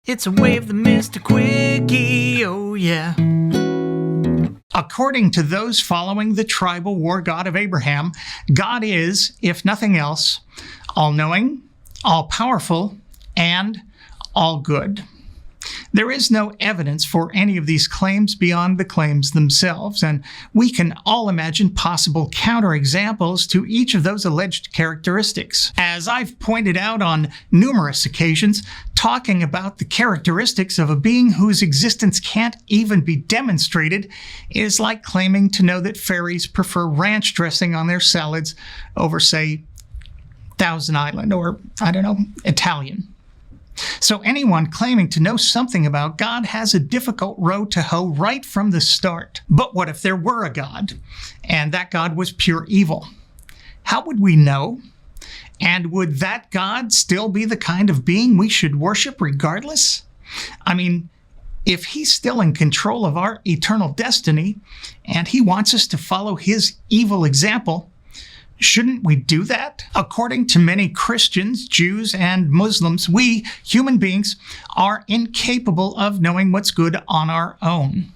It's a way of the Mr. Quickie, oh yeah. According to those following the tribal war god of Abraham, God is, if nothing else, all-knowing, all-powerful, and all-good. There is no evidence for any of these claims beyond the claims themselves, and we can all imagine possible counterexamples to each of those alleged characteristics. As I've pointed out on numerous occasions, talking about the characteristics of a being whose existence can't even be demonstrated is like claiming to know that fairies prefer ranch dressing on their salads over, say, Thousand Island or, I don't know, Italian. So anyone claiming to know something about God has a difficult row to hoe right from the start. But what if there were a God, and that God was pure evil? How would we know? And would that God still be the kind of being we should worship regardless? I mean, if he's still in control of our eternal destiny, and he wants us to follow his evil example, shouldn't we do that? According to many Christians, Jews, and Muslims, we, human beings, are incapable of knowing what's good on our own.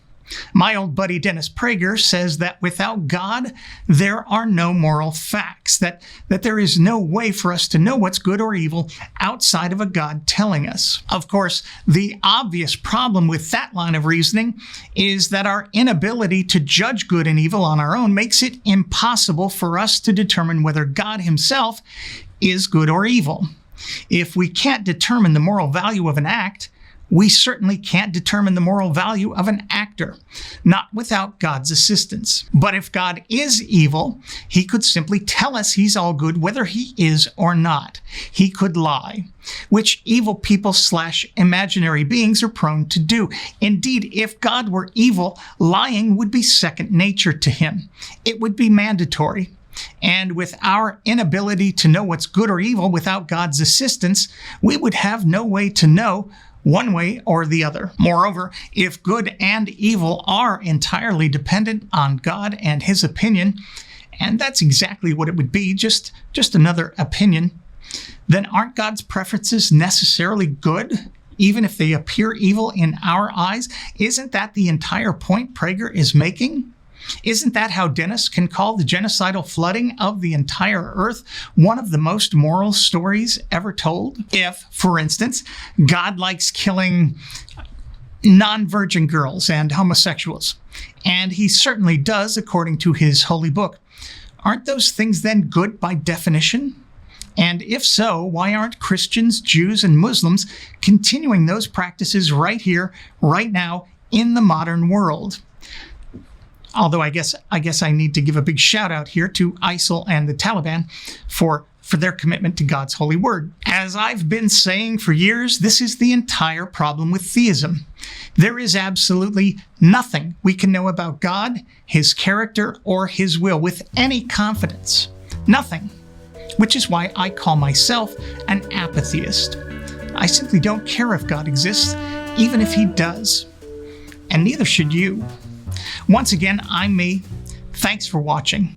My old buddy Dennis Prager says that without God, there are no moral facts, that there is no way for us to know what's good or evil outside of a God telling us. Of course, the obvious problem with that line of reasoning is that our inability to judge good and evil on our own makes it impossible for us to determine whether God himself is good or evil. If we can't determine the moral value of an act, we certainly can't determine the moral value of an actor, not without God's assistance. But if God is evil, he could simply tell us he's all good whether he is or not. He could lie, which evil people / imaginary beings are prone to do. Indeed, if God were evil, lying would be second nature to him. It would be mandatory. And with our inability to know what's good or evil without God's assistance, we would have no way to know one way or the other. Moreover, if good and evil are entirely dependent on God and his opinion, and that's exactly what it would be, just another opinion, then aren't God's preferences necessarily good, even if they appear evil in our eyes? Isn't that the entire point Prager is making? Isn't that how Dennis can call the genocidal flooding of the entire earth one of the most moral stories ever told? If, for instance, God likes killing non-virgin girls and homosexuals, and he certainly does according to his holy book, aren't those things then good by definition? And if so, why aren't Christians, Jews, and Muslims continuing those practices right here, right now, in the modern world? Although I guess I need to give a big shout out here to ISIL and the Taliban for their commitment to God's holy word. As I've been saying for years, this is the entire problem with theism. There is absolutely nothing we can know about God, his character, or his will with any confidence. Nothing. Which is why I call myself an atheist. I simply don't care if God exists, even if he does. And neither should you. Once again, I'm me. Thanks for watching.